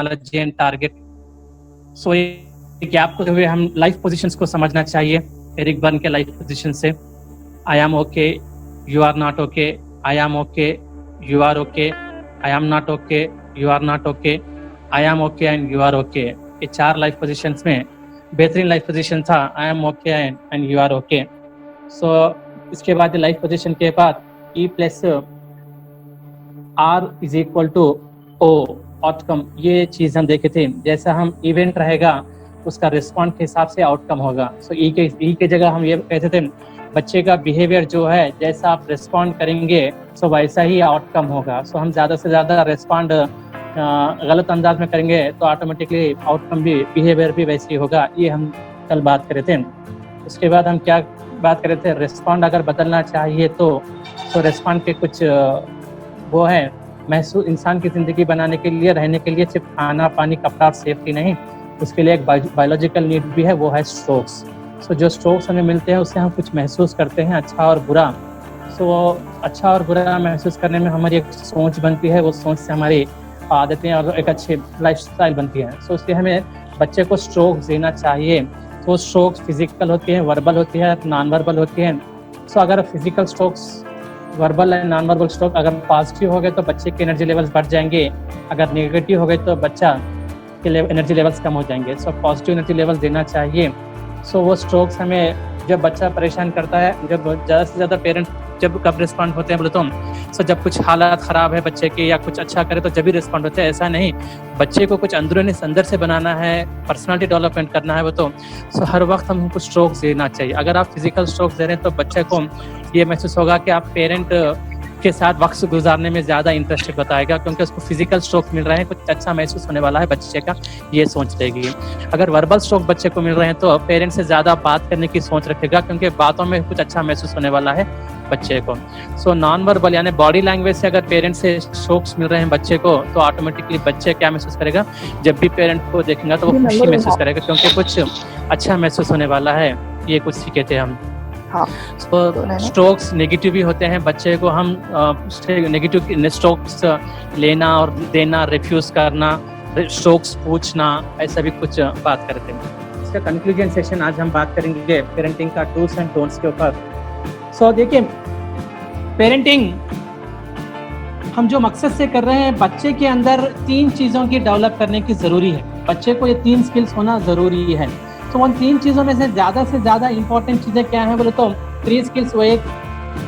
Technology and target. सो ये gap को हुए हम लाइफ पोजीशंस को समझना चाहिए। एरिक बर्न के लाइफ पोजीशन से, I am okay, you are not okay, I am okay, you are okay, I am not okay, you are not okay, I am okay and you are okay. ये 4 life positions में बेहतरीन life position था I am okay and you are okay. So इसके बाद life position के बाद E plus R is equal to O outcome, ये चीज हम देखे थे। जैसा हम इवेंट रहेगा उसका रिस्पॉन्ड के हिसाब से आउटकम होगा। सो ई के जगह हम ये कहते थे बच्चे का बिहेवियर जो है जैसा आप रिस्पॉन्ड करेंगे सो वैसा ही आउटकम होगा। सो हम ज़्यादा से ज़्यादा रिस्पॉन्ड गलत अंदाज में करेंगे तो ऑटोमेटिकली आउटकम भी, बिहेवियर भी वैसे ही होगा। ये हम कल बात करे थे। उसके बाद हम क्या बात करे थे, रिस्पॉन्ड अगर बदलना चाहिए तो रिस्पॉन्ड के कुछ वो है महसूस, इंसान की ज़िंदगी बनाने के लिए, रहने के लिए सिर्फ खाना पानी कपड़ा और सेफ्टी नहीं, उसके लिए एक बायोलॉजिकल नीड भी है, वो है स्ट्रोक्स। सो जो स्ट्रोक्स हमें मिलते हैं उससे हम कुछ महसूस करते हैं अच्छा और बुरा। सो अच्छा और बुरा महसूस करने में हमारी एक सोच बनती है, वो सोच से हमारी आदतें और एक अच्छी लाइफस्टाइल बनती है। सो इसलिए हमें बच्चे को स्ट्रोक्स देना चाहिए। तो स्ट्रोक्स फिजिकल होती है, वर्बल होती है, नॉन वर्बल होती है। सो अगर physical strokes, verbal and non verbal stroke अगर पॉजिटिव हो गए तो बच्चे के एनर्जी लेवल्स बढ़ जाएंगे, अगर नेगेटिव हो गए तो बच्चा के एनर्जी लेवल्स कम हो जाएंगे। सो पॉजिटिव एनर्जी लेवल्स देना चाहिए। सो वो स्ट्रोक्स हमें, जब बच्चा परेशान करता है, जब ज़्यादा से ज़्यादा पेरेंट जब कब रिस्पॉन्ड होते हैं बोले तो सो जब कुछ हालात ख़राब है बच्चे के या कुछ अच्छा करे तो जब भी रिस्पॉन्ड होते हैं। ऐसा नहीं, बच्चे को कुछ अंदरूनी अंदर से बनाना है, पर्सनालिटी डेवलपमेंट करना है वो तो सो हर वक्त हमको स्ट्रोक्स देना चाहिए। अगर आप फिजिकल स्ट्रोक्स दे रहे हैं तो बच्चे को ये महसूस होगा कि आप पेरेंट के साथ वक्त गुजारने में ज़्यादा इंटरेस्टेड बताएगा, क्योंकि उसको फिजिकल स्ट्रोक मिल रहे हैं, कुछ अच्छा महसूस होने वाला है बच्चे का, ये सोच रहेगी। अगर वर्बल स्ट्रोक बच्चे को मिल रहे हैं तो पेरेंट्स से ज़्यादा बात करने की सोच रखेगा, क्योंकि बातों में कुछ अच्छा महसूस होने वाला है बच्चे को। सो नॉन वर्बल यानी बॉडी लैंग्वेज से अगर पेरेंट्स से स्ट्रोक्स मिल रहे हैं बच्चे को तो ऑटोमेटिकली बच्चे क्या महसूस करेगा, जब भी पेरेंट को देखेगा तो वो खुशी महसूस करेगा, क्योंकि कुछ अच्छा महसूस होने वाला है। ये कुछ सीखे थे हम। हाँ, तो स्ट्रोक्स नेगेटिव भी होते हैं, बच्चे को हम नेगेटिव स्ट्रोक्स लेना और देना, रिफ्यूज करना, स्ट्रोक्स पूछना, ऐसा भी कुछ बात करते हैं। इसका कंक्लूजन सेशन आज हम बात करेंगे पेरेंटिंग का डूज एंड डोंट्स के ऊपर। सो देखिए, पेरेंटिंग हम जो मकसद से कर रहे हैं, बच्चे के अंदर 3 चीज़ों की डेवलप करने की ज़रूरी है। बच्चे को ये 3 स्किल्स होना ज़रूरी है। तो उन 3 चीज़ों में से ज़्यादा इंपॉर्टेंट चीज़ें क्या हैं बोले तो 3 स्किल्स, वो एक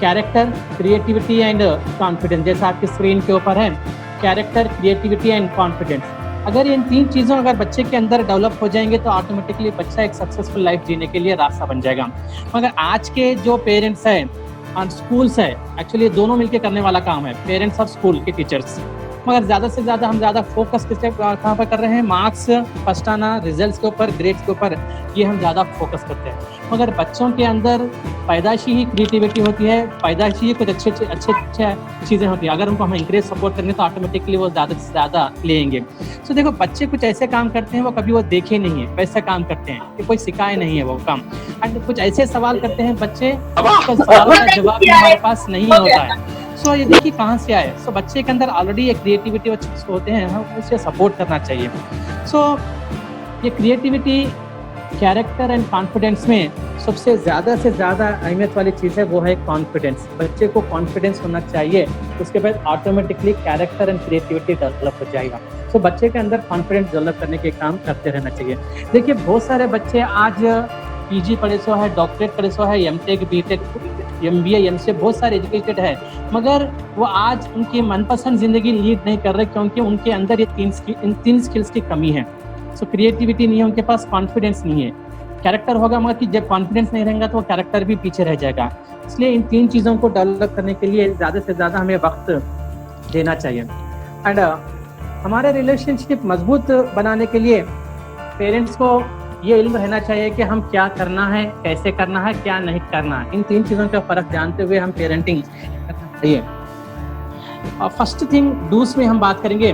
कैरेक्टर, क्रिएटिविटी एंड कॉन्फिडेंस। जैसा आपकी स्क्रीन के ऊपर है, कैरेक्टर, क्रिएटिविटी एंड कॉन्फिडेंस। अगर इन 3 चीज़ों अगर बच्चे के अंदर डेवलप हो जाएंगे तो ऑटोमेटिकली बच्चा एक सक्सेसफुल लाइफ जीने के लिए रास्ता बन जाएगा। मगर आज के जो पेरेंट्स हैं और स्कूल्स है, एक्चुअली दोनों मिलकर करने वाला काम है, पेरेंट्स और स्कूल के टीचर्स। मगर ज़्यादा से ज़्यादा हम ज़्यादा फोकस कहाँ पर कर रहे हैं, मार्क्स, फर्स्ट आना, रिजल्ट्स के ऊपर, ग्रेड्स के ऊपर, ये हम ज़्यादा फोकस करते हैं। मगर बच्चों के अंदर पैदाइशी ही क्रिएटिविटी होती है, पैदाइशी ही कुछ अच्छे चीज़ें होती हैं। अगर उनको हम इंकरेज सपोर्ट करेंगे तो ऑटोमेटिकली वो ज़्यादा से ज़्यादा लेंगे। सो देखो, बच्चे कुछ ऐसे काम करते हैं वो कभी वो देखे नहीं है, वैसे काम करते हैं कि कोई सिखाए नहीं है वो काम। एंड कुछ ऐसे सवाल करते हैं बच्चे, सवालों का जवाब हमारे पास नहीं होता है। सो ये देखिए कहाँ से आए। सो बच्चे के अंदर ऑलरेडी एक क्रिएटिविटी होते हैं, हम उसे सपोर्ट करना चाहिए। सो ये क्रिएटिविटी, कैरेक्टर एंड कॉन्फिडेंस में सबसे ज़्यादा से ज़्यादा अहमियत वाली चीज़ है, वो है कॉन्फिडेंस। बच्चे को कॉन्फिडेंस होना चाहिए, उसके बाद automatically character and creativity develop हो जाएगा। सो बच्चे के अंदर कॉन्फिडेंस डेवलप करने के काम करते रहना चाहिए। देखिए, बहुत सारे बच्चे आज पीजी पढ़े सो है, डॉक्टरेट पढ़े सो है, एमटेक, बीटेक, एमबीए, एमसीए, बहुत सारे एजुकेटेड है, मगर वो आज उनकी मनपसंद ज़िंदगी लीड नहीं कर रहे, क्योंकि उनके अंदर ये इन तीन स्किल्स की कमी है। सो क्रिएटिविटी नहीं है उनके पास, कॉन्फिडेंस नहीं है, कैरेक्टर होगा, मगर कि जब कॉन्फिडेंस नहीं रहेगा तो वो कैरेक्टर भी पीछे रह जाएगा। इसलिए इन 3 चीज़ों को डेवलप करने के लिए ज़्यादा से ज़्यादा हमें वक्त देना चाहिए। एंड हमारे रिलेशनशिप मजबूत बनाने के लिए पेरेंट्स को ये इल्म रहना चाहिए कि हम क्या करना है, कैसे करना है, क्या नहीं करना है। इन 3 चीज़ों का फ़र्क जानते हुए हम पेरेंटिंग करना चाहिए। और फर्स्ट थिंग, डूज में हम बात करेंगे।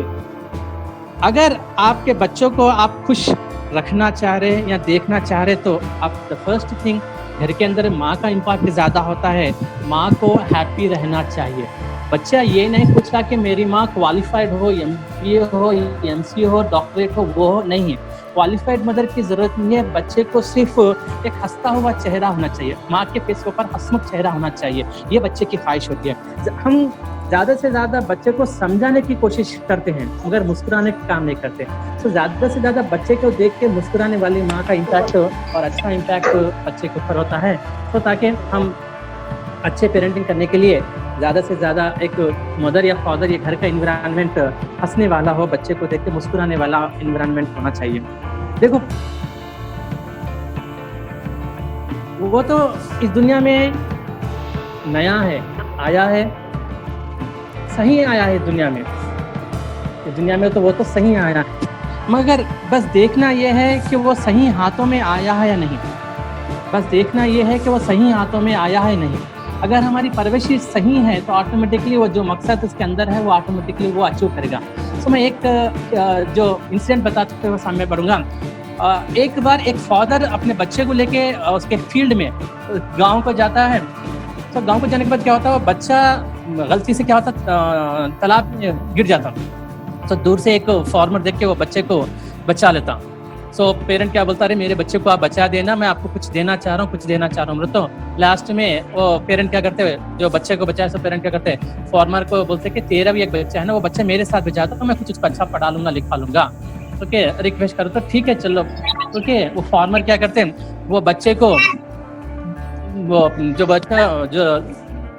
अगर आपके बच्चों को आप खुश रखना चाह रहे हैं या देखना चाह रहे तो आप द फर्स्ट थिंग, घर के अंदर माँ का इम्पैक्ट ज़्यादा होता है। माँ को हैप्पी रहना चाहिए। बच्चा ये नहीं पूछता कि मेरी माँ क्वालिफाइड हो, एमबीए हो, एमसीए हो, डॉक्टरेट हो, वो हो, नहीं है। क्वालिफाइड मदर की जरूरत नहीं है, बच्चे को सिर्फ एक हंसता हुआ चेहरा होना चाहिए, माँ के फेस के ऊपर हंसमुख चेहरा होना चाहिए, ये बच्चे की ख्वाहिश होती है। हम ज़्यादा से ज़्यादा बच्चे को समझाने की कोशिश करते हैं मगर मुस्कुराने का काम नहीं करते। तो ज़्यादा से ज़्यादा बच्चे को देख के मुस्कुराने वाली माँ का इम्पैक्ट और अच्छा इम्पैक्ट बच्चे के ऊपर होता है। तो ताकि हम अच्छे पेरेंटिंग करने के लिए ज़्यादा से ज़्यादा एक मदर या फादर या घर का इन्वायरमेंट हंसने वाला हो, बच्चे को देख के मुस्कुराने वाला इन्वायरमेंट होना चाहिए। देखो वो तो इस दुनिया में नया है, आया है, सही आया है दुनिया में, इस दुनिया में तो वो तो सही आया है, मगर बस देखना ये है कि वो सही हाथों में आया है या नहीं। बस देखना ये है कि वो सही हाथों में आया है नहीं। अगर हमारी परवरिश सही है तो ऑटोमेटिकली वो जो मकसद उसके अंदर है वो ऑटोमेटिकली वो अचीव करेगा। तो मैं एक जो इंसिडेंट बताते हुए सामने बढ़ूंगा। एक बार एक फादर अपने बच्चे को लेके उसके फील्ड में गांव को जाता है। तो गांव को जाने के बाद क्या होता है, वो बच्चा गलती से क्या होता, तालाब में गिर जाता। तो दूर से एक फार्मर देख के वो बच्चे को बचा लेता। सो पेरेंट क्या बोलता, अरे मेरे बच्चे को आप बचा देना, मैं आपको कुछ देना चाह रहा हूँ। तो लास्ट में वो पेरेंट क्या करते हैं, जो बच्चे को बचाए सो पेरेंट क्या करते हैं, फार्मर को बोलते कि तेरा भी एक बच्चा है ना, वो बच्चा मेरे साथ भेजा दो, मैं कुछ उसको अच्छा पढ़ा लूंगा, लिखा लूंगा। ओके, रिक्वेस्ट करो तो ठीक है चलो। ओके, वो फार्मर क्या करते हैं, वो बच्चे को, वो जो बच्चा जो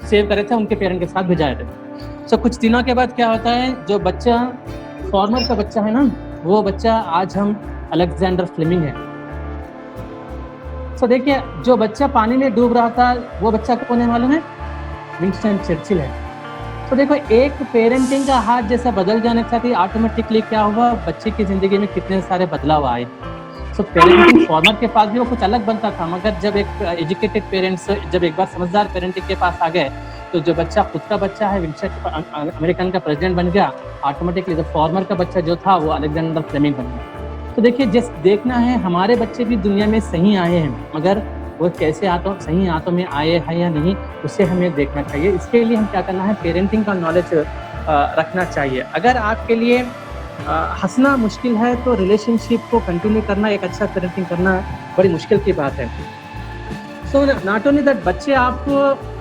सेव करे थे उनके पेरेंट के साथ भेजाए थे। सो कुछ दिनों के बाद क्या होता है, जो बच्चा फार्मर का बच्चा है ना, वो बच्चा आज हम अलेक्जेंडर फ्लेमिंग है। सो देखिए, जो बच्चा पानी में डूब रहा था वो बच्चा कौन है मालूम है, विंस्टन चर्चिल है। तो देखो, एक पेरेंटिंग का हाथ जैसा बदल जाने के साथ ही ऑटोमेटिकली क्या हुआ, बच्चे की जिंदगी में कितने सारे बदलाव आए। सो पेरेंटिंग फार्मर के पास भी वो कुछ अलग बनता था, मगर जब एक एजुकेटेड पेरेंट्स जब एक बार समझदार पेरेंटिंग के पास आ गए तो जो बच्चा खुद का बच्चा है, विंस्टन अमेरिकन का प्रेसिडेंट बन गया, ऑटोमेटिकली जो फार्मर का बच्चा जो था वो अलेक्जेंडर फ्लेमिंग बन गया। तो देखिए, जिस देखना है हमारे बच्चे भी दुनिया में सही आए हैं, मगर वो कैसे सही हाथों में आए हैं या नहीं, उसे हमें देखना चाहिए। इसके लिए हम क्या करना है, पेरेंटिंग का नॉलेज रखना चाहिए। अगर आपके लिए हंसना मुश्किल है तो रिलेशनशिप को कंटिन्यू करना, एक अच्छा पेरेंटिंग करना बड़ी मुश्किल की बात है। सो नॉट ओनली दैट, बच्चे आपको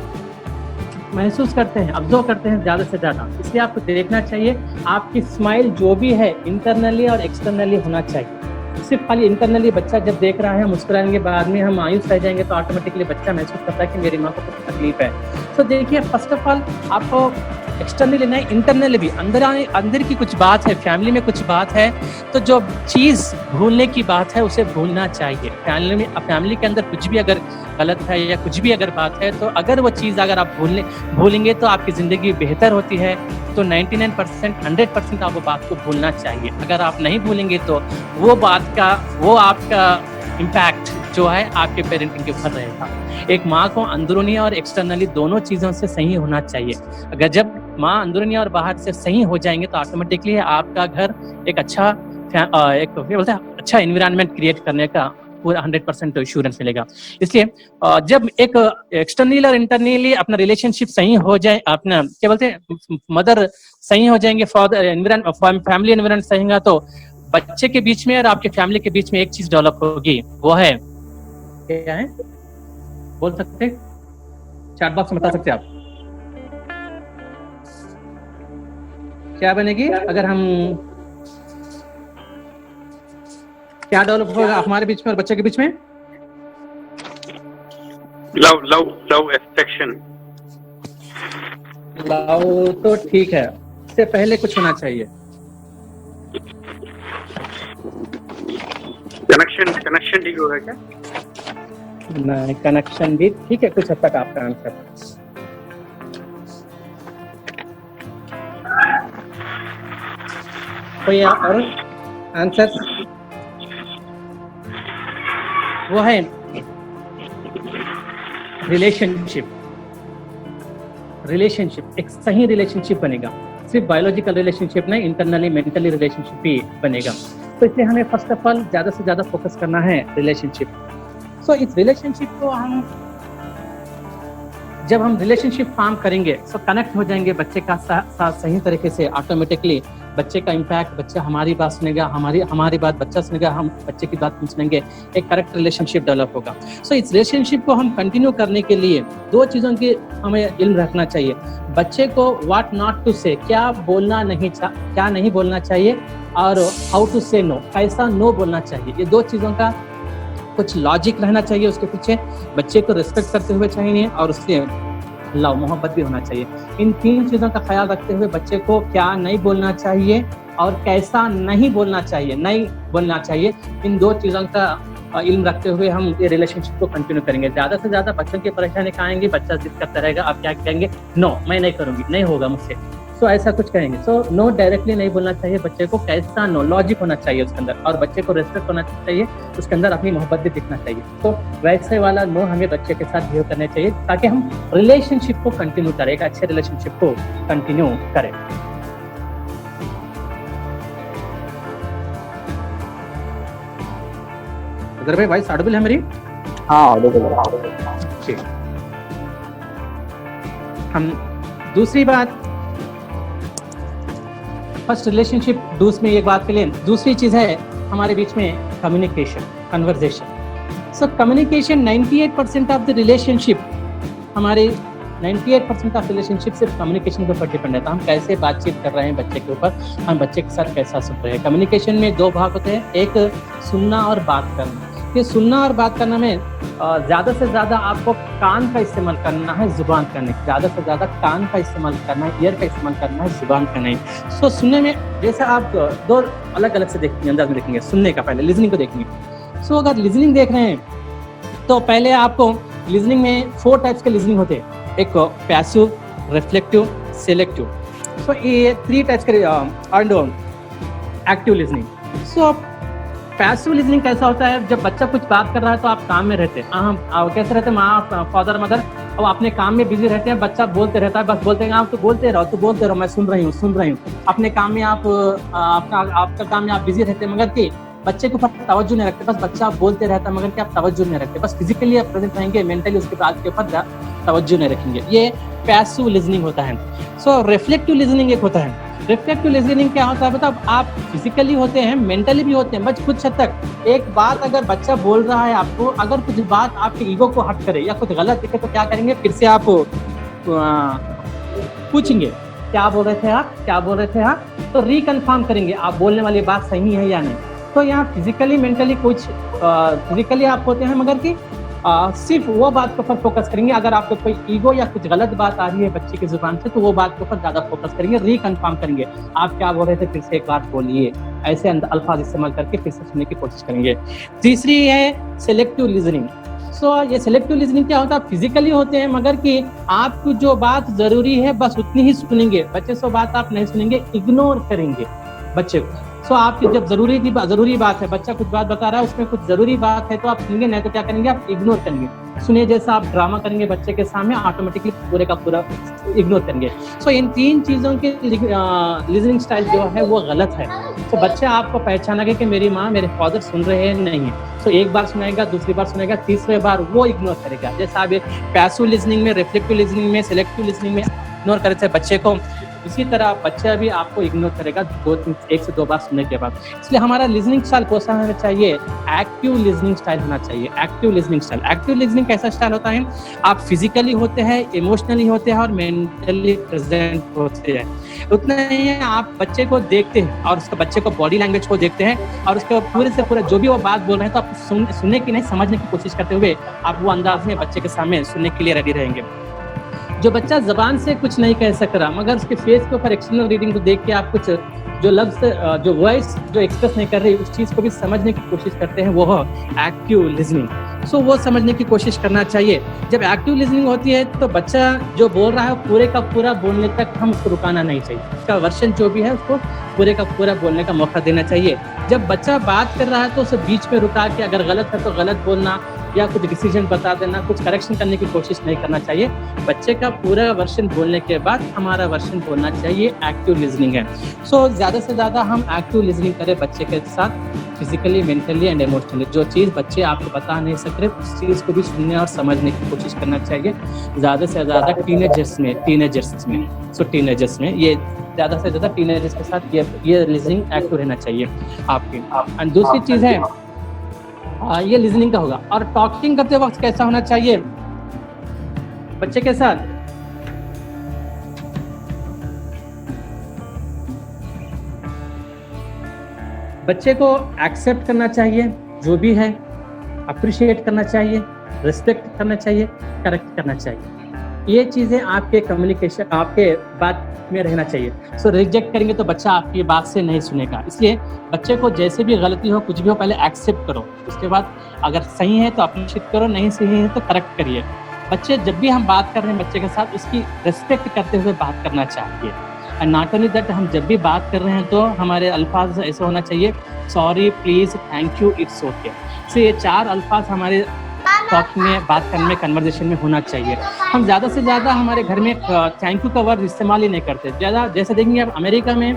महसूस करते हैं, ऑब्जर्व करते हैं ज़्यादा से ज़्यादा, इसलिए आपको देखना चाहिए आपकी स्माइल जो भी है इंटरनली और एक्सटर्नली होना चाहिए। सिर्फ खाली इंटरनली बच्चा जब देख रहा है मुस्कुराएंगे, बाद में हम मायूस रह जाएंगे, तो ऑटोमेटिकली बच्चा महसूस करता है कि मेरी माँ को कुछ तकलीफ है। तो देखिए, फर्स्ट ऑफ ऑल आपको एक्सटर्नली लेना है, इंटरनली भी अंदर की कुछ बात है, फैमिली में कुछ बात है, तो जो चीज़ भूलने की बात है उसे भूलना चाहिए। फैमिली के अंदर कुछ भी अगर गलत है या कुछ भी अगर बात है, तो अगर वो चीज़ अगर आप भूलेंगे तो आपकी ज़िंदगी बेहतर होती है। तो 99% 100% आप वो बात को भूलना चाहिए। अगर आप नहीं भूलेंगे तो वो आपका इम्पैक्ट जो है आपके पेरेंटिंग के ऊपर रहेगा। एक माँ को अंदरूनी और एक्सटर्नली दोनों चीज़ों से सही होना चाहिए। अगर जब माँ अंदरूनी और बाहर से सही हो जाएंगे तो ऑटोमेटिकली आपका घर एक अच्छा अच्छा एनवायरनमेंट क्रिएट करने का पूरा 100% एश्योरेंस मिलेगा। इसलिए जब एक एक्सटर्नली और इंटरनली अपना रिलेशनशिप सही हो जाए, अपना क्या बोलते हैं, मदर सही हो जाएंगे, फैमिली एनवायरनमेंट सही होगा, तो बच्चे के बीच में और आपके फैमिली के बीच में एक चीज डेवलप होगी, वो है क्या है, बोल सकते, चैट बॉक्स में बता सकते आप क्या बनेगी, अगर हम क्या डेवलप होगा हमारे बीच में और बच्चे के बीच में? Love affection. लव तो ठीक है, इससे पहले कुछ होना चाहिए, कनेक्शन ठीक होगा क्या? नहीं, कनेक्शन भी ठीक है कुछ हद तक आपका आंसर। कोई और आंसर? वो है रिलेशनशिप। एक सही रिलेशनशिप बनेगा, सिर्फ बायोलॉजिकल रिलेशनशिप नहीं, इंटरनली मेंटली रिलेशनशिप भी बनेगा। तो इसलिए हमें फर्स्ट ऑफ ऑल ज़्यादा से ज़्यादा फोकस करना है रिलेशनशिप। सो इस रिलेशनशिप को हम जब हम रिलेशनशिप फॉर्म करेंगे तो कनेक्ट हो जाएंगे बच्चे का साथ सही तरीके से, ऑटोमेटिकली बच्चे का इम्पैक्ट, बच्चा हमारी बात सुनेगा, हमारी बात बच्चा सुनेगा, हम बच्चे की बात सुनेंगे, एक करेक्ट रिलेशनशिप डेवलप होगा। सो इस रिलेशनशिप को हम कंटिन्यू करने के लिए 2 चीज़ों की हमें इल्म रखना चाहिए। बच्चे को व्हाट नॉट टू से, क्या नहीं बोलना चाहिए, और हाउ टू से नो, कैसा नो बोलना चाहिए। ये 2 चीज़ों का कुछ लॉजिक रहना चाहिए उसके पीछे। बच्चे को रिस्पेक्ट करते हुए चाहिए और उससे लव मोहब्बत भी होना चाहिए। इन 3 चीज़ों का ख्याल रखते हुए बच्चे को क्या नहीं बोलना चाहिए और कैसा नहीं बोलना चाहिए, इन 2 चीज़ों का इल्म रखते हुए हम ये रिलेशनशिप को कंटिन्यू करेंगे। ज़्यादा से ज़्यादा बच्चों की परेशानी आएंगी, बच्चा जिद करता रहेगा, आप क्या कहेंगे, नो मैं नहीं करूँगी, नहीं होगा मुझसे, सो ऐसा कुछ कहेंगे। सो नो डायरेक्टली नहीं बोलना चाहिए बच्चे को, कैसा नो, लॉजिक होना चाहिए उसके अंदर, और बच्चे को रेस्पेक्ट होना चाहिए, उसके अंदर अपनी मोहब्बत भी दिखना चाहिए। तो वैसे वाला नो हमें बच्चे के साथ बिहेव करना चाहिए ताकि हम रिलेशनशिप को कंटिन्यू करें, एक अच्छे रिलेशनशिप को कंटिन्यू करें। अगर भाई वॉइस ऑडिबल है मेरी? हाँ ऑडिबल है। ठीक, हम दूसरी बात, फर्स्ट रिलेशनशिप डूज में एक बात के लिए, दूसरी चीज है हमारे बीच में communication, conversation. So communication 98% of the relationship, हमारे 98% ऑफ रिलेशनशिप सिर्फ कम्युनिकेशन के ऊपर डिपेंड है। हम कैसे बातचीत कर रहे हैं बच्चे के ऊपर, हम बच्चे के साथ कैसा सुन रहे हैं। कम्युनिकेशन में 2 भाग होते हैं, एक सुनना और बात करना। ये सुनना और बात करना में ज़्यादा से ज़्यादा आपको कान का इस्तेमाल करना है, जुबान का नहीं। ज़्यादा से ज़्यादा कान का इस्तेमाल करना है, ईयर का इस्तेमाल करना है, जुबान का नहीं। सो सुनने में जैसे आप 2 अलग अलग से देखेंगे, अंदाज में देखेंगे। सुनने का पहले लिजनिंग को देखेंगे। सो अगर लिजनिंग देख रहे हैं तो पहले आपको लिजनिंग में 4 टाइप्स के लिजनिंग होते हैं, एक पैसिव, रिफ्लेक्टिव, सेलेक्टिव। सो ये 3 टाइप्स के and active listening. So passive listening कैसा होता है, जब बच्चा कुछ बात कर रहा है तो आप काम में रहते हैं, हम कैसे रहते हैं, माँ, फादर, मदर, अब अपने काम में बिजी रहते हैं, बच्चा बोलते रहता है, बस बोलते हैं आप तो बोलते रहो, मैं सुन रही हूँ। अपने काम में आपका काम में आप बिजी रहते हैं, मगर कि बच्चे के ऊपर तवज्जो नहीं रखते, बस बच्चा बोलते रहता है मगर कि आप तवज्जो नहीं रखते, बस फिजिकली आप प्रेजेंट रहेंगे, मेंटली उसके बात के ऊपर तवज्जो नहीं रखेंगे। ये पैसिव लिजनिंग होता है। सो रिफ्लेक्टिव लिजनिंग एक होता है। रिफ्लेक्टिव लिजनिंग क्या होता है, मतलब आप फिजिकली होते हैं, मेंटली भी होते हैं, बस कुछ हद तक एक बात अगर बच्चा बोल रहा है आपको, अगर कुछ बात आपके ईगो को हट करे या कुछ गलत दिखे तो क्या करेंगे, फिर से आप पूछेंगे क्या बोल रहे थे आप, तो रिकन्फर्म करेंगे आप बोलने वाली बात सही है या नहीं। तो यहाँ फिजिकली मेंटली कुछ फिजिकली आप होते हैं, मगर कि सिर्फ वो बात के ऊपर फोकस करेंगे। अगर आपको कोई ईगो या कुछ गलत बात आ रही है बच्चे की जुबान से तो वो बात के ऊपर ज़्यादा फोकस करेंगे, रिकन्फर्म करेंगे आप क्या बोल रहे थे, फिर से एक बार बोलिए, ऐसे अल्फाज इस्तेमाल करके फिर से सुनने की कोशिश करेंगे। तीसरी है सेलेक्टिव लिजनिंग। सो ये सेलेक्टिव लिजनिंग क्या होता है, फिजिकली होते हैं मगर कि आपको जो बात जरूरी है बस उतनी ही सुनेंगे, बच्चे से बात आप नहीं सुनेंगे, इग्नोर करेंगे बच्चे को। सो आपकी जब जरूरी बात है, बच्चा कुछ बात बता रहा है उसमें कुछ जरूरी बात है तो आप सुनेंगे, नहीं तो क्या करेंगे, आप इग्नोर करेंगे। सुनिए जैसा आप ड्रामा करेंगे बच्चे के सामने, ऑटोमेटिकली पूरे का पूरा इग्नोर करेंगे। सो इन 3 चीज़ों के लिजनिंग स्टाइल जो है वो गलत है। तो बच्चा आपको पहचानेगा कि मेरी माँ मेरे फादर सुन रहे हैं नहीं है, तो एक बार सुनाएगा, दूसरी बार सुनेगा, तीसरे बार वो इग्नोर करेगा। जैसा आप पैसिव लिजनिंग में, रिफ्लेक्टिव लिजनिंग में, सेलेक्टिव लिजनिंग में इग्नोर करे थे बच्चे को, इसी तरह बच्चा भी आपको इग्नोर करेगा 1 से 2 बार सुनने के बाद। इसलिए हमारा लिजनिंग स्टाइल कौन सा होना चाहिए, एक्टिव लिजनिंग स्टाइल होना चाहिए। Active listening style, active listening कैसा स्टाइल होता है, आप फिजिकली होते हैं, इमोशनली होते हैं और मेंटली प्रेजेंट होते हैं। उतना नहीं है, आप बच्चे को देखते हैं और उसके बच्चे को बॉडी लैंग्वेज को देखते हैं और उसके पूरे से पूरा जो भी वो बात बोल रहे हैं तो आप सुनने की नहीं, समझने की कोशिश करते हुए आप वो अंदाज में बच्चे के सामने सुनने के लिए रेडी रहेंगे। जो बच्चा जबान से कुछ नहीं कह सक रहा मगर उसके फेस के ऊपर एक्सटर्नल रीडिंग को देख के आप कुछ जो लफ्ज, जो वॉइस जो एक्सप्रेस नहीं कर रही उस चीज़ को भी समझने की कोशिश करते हैं, वो एक्टिव लिजनिंग। सो वो समझने की कोशिश करना चाहिए। जब एक्टिव लिजनिंग होती है तो बच्चा जो बोल रहा है पूरे का पूरा बोलने तक हम उसको रुकाना नहीं चाहिए, उसका वर्षन जो भी है उसको पूरे का पूरा बोलने का मौका देना चाहिए। जब बच्चा बात कर रहा है तो उसे बीच में रुका के अगर गलत है तो गलत बोलना या कुछ डिसीजन बता देना, कुछ करेक्शन करने की कोशिश नहीं करना चाहिए। बच्चे का पूरा वर्षन बोलने के बाद हमारा वर्षन बोलना चाहिए, एक्टिव लिजनिंग है। सो ज़्यादा से ज़्यादा हम एक्टिव लिजनिंग करें बच्चे के साथ। Physically, mentally and emotionally. जो चीज़ बच्चे आपको बता नहीं सक रहे, उस चीज़ को भी सुनने और समझने की कोशिश करना चाहिए, ज़्यादा से ज़्यादा टीनेजर्स में ये ज़्यादा से ज़्यादा टीनेजर्स के साथ ये लिसनिंग एक्टिव रहना चाहिए आपकी। एंड दूसरी चीज़ है ये लिसनिंग का होगा। और टॉकिंग करते वक्त कैसा होना चाहिए बच्चे के साथ, बच्चे को एक्सेप्ट करना चाहिए जो भी है, अप्रिशिएट करना चाहिए, रिस्पेक्ट करना चाहिए, करेक्ट करना चाहिए। ये चीज़ें आपके कम्युनिकेशन, आपके बात में रहना चाहिए। सो रिजेक्ट करेंगे तो बच्चा आपकी बात से नहीं सुनेगा। इसलिए बच्चे को जैसे भी गलती हो, कुछ भी हो, पहले एक्सेप्ट करो, उसके बाद अगर सही है तो अप्रिशिएट करो, नहीं सही है तो करेक्ट करिए। बच्चे जब भी हम बात कर रहे हैं बच्चे के साथ, उसकी रिस्पेक्ट करते हुए बात करना चाहिए। एंड नॉट ओनली दैट, हम जब भी बात कर रहे हैं तो हमारे अल्फाज ऐसे होना चाहिए, sorry, please, thank you, it's okay. So ये 4 अल्फाज हमारे टॉक में, बात करने में, कन्वर्सेशन में होना चाहिए। हम ज़्यादा से ज़्यादा हमारे घर में थैंक यू का वर्ड इस्तेमाल ही नहीं करते। ज़्यादा जैसे देखेंगे आप अमेरिका में,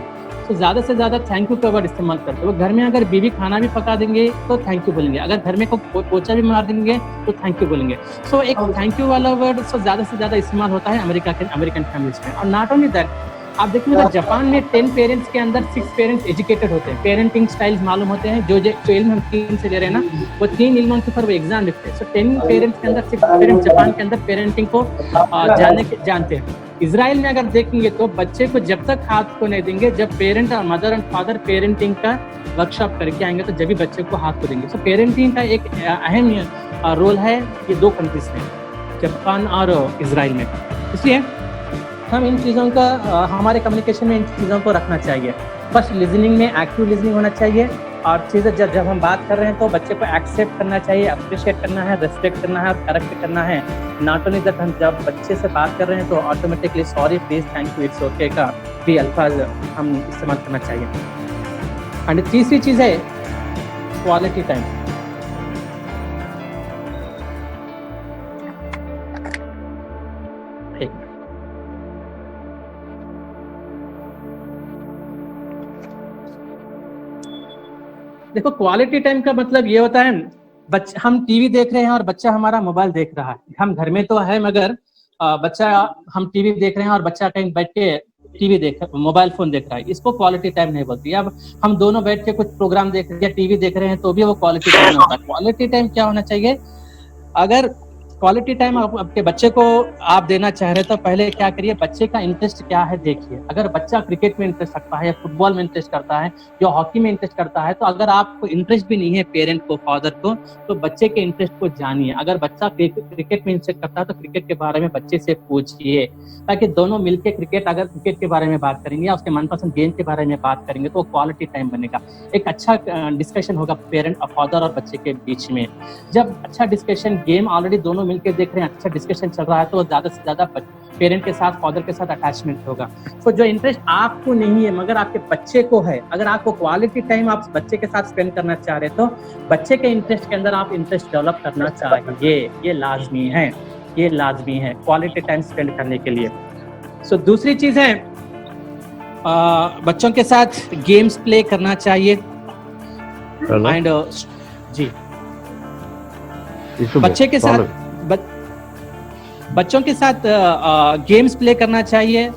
तो ज़्यादा से ज़्यादा थैंक यू का वर्ड इस्तेमाल करते हैं। वो घर में अगर बीवी खाना भी पका देंगे तो थैंक यू बोलेंगे, अगर घर में कोई पोछा भी मार देंगे तो थैंक यू बोलेंगे। सो एक थैंक यू वाला वर्ड ज़्यादा से ज़्यादा इस्तेमाल होता है अमेरिकन फैमिलीज में। और नॉट ओनली दैट, आप देखिए जापान में 10 पेरेंट्स के अंदर 6 पेरेंट्स एजुकेटेड होते हैं, पेरेंटिंग स्टाइल्स मालूम होते हैं। जो इल्म हम 3 से ले रहे हैं ना, वो 3 इल्मों के ऊपर वो एग्जाम लिखते हैं। सो 10 पेरेंट्स के अंदर 6 पेरेंट्स जापान के अंदर पेरेंटिंग को जानते हैं। इजराइल में अगर देखेंगे तो बच्चे को जब तक हाथ को नहीं देंगे, जब पेरेंट और मदर एंड फादर पेरेंटिंग का वर्कशॉप करके आएंगे तो जब भी बच्चे को हाथ को देंगे। सो पेरेंटिंग का एक अहम रोल है ये 2 कंट्रीज में, जापान और इजराइल में। इसलिए हम इन चीज़ों का हमारे कम्युनिकेशन में इन चीज़ों को रखना चाहिए। फर्स्ट लिसनिंग में एक्टिव लिसनिंग होना चाहिए। और चीज़ें जब हम बात कर रहे हैं तो बच्चे को एक्सेप्ट करना चाहिए, अप्रिशिएट करना है, रिस्पेक्ट करना है, करेक्ट करना है। नॉट ओनली दैट, हम जब बच्चे से बात कर रहे हैं तो automatically sorry, please, thank you, it's okay का भी अल्फाज हम इस्तेमाल करना चाहिए। एंड तीसरी चीज़ है क्वालिटी टाइम। देखो, क्वालिटी टाइम का मतलब ये होता है, हम टीवी देख रहे हैं और बच्चा हमारा मोबाइल देख रहा है। हम घर में तो है मगर बच्चा, हम टीवी देख रहे हैं और बच्चा कहीं बैठ के मोबाइल फोन देख रहा है, इसको क्वालिटी टाइम नहीं बोलती। अब हम दोनों बैठ के कुछ प्रोग्राम देख रहे हैं या टीवी देख रहे हैं तो भी वो क्वालिटी टाइम होता है। क्वालिटी टाइम क्या होना चाहिए? अगर क्वालिटी टाइम आपके बच्चे को आप देना चाह रहे तो पहले क्या करिए, बच्चे का इंटरेस्ट क्या है देखिए। अगर बच्चा क्रिकेट में इंटरेस्ट रखता है या फुटबॉल में इंटरेस्ट करता है या हॉकी में इंटरेस्ट करता है, तो अगर आपको इंटरेस्ट भी नहीं है पेरेंट को, फादर को, तो बच्चे के इंटरेस्ट को जानिए। अगर बच्चा क्रिकेट में इंटरेस्ट करता है तो क्रिकेट के बारे में बच्चे से पूछिए, ताकि दोनों मिलकर क्रिकेट के बारे में बात करेंगे या उसके मनपसंद गेम के बारे में बात करेंगे तो क्वालिटी टाइम बनेगा। एक अच्छा डिस्कशन होगा पेरेंट, फादर और बच्चे के बीच में। जब अच्छा डिस्कशन, गेम ऑलरेडी दोनों मिलकर देख रहे हैं, अच्छा डिस्कशन चल रहा है, तो ज्यादा से ज्यादा पेरेंट के साथ, फादर के साथ अटैचमेंट होगा। तो जो इंटरेस्ट आपको नहीं है मगर आपके बच्चे को है, अगर आपको क्वालिटी टाइम आप बच्चे के साथ स्पेंड करना चाह रहे तो बच्चे के इंटरेस्ट के अंदर आप इंटरेस्ट डेवलप करना चाहिए। ये लाजमी है क्वालिटी टाइम स्पेंड करने के लिए। सो दूसरी चीज है, बच्चों के साथ गेम्स प्ले करना चाहिए। एंड जी, बच्चों के साथ गेम्स प्ले करना चाहिए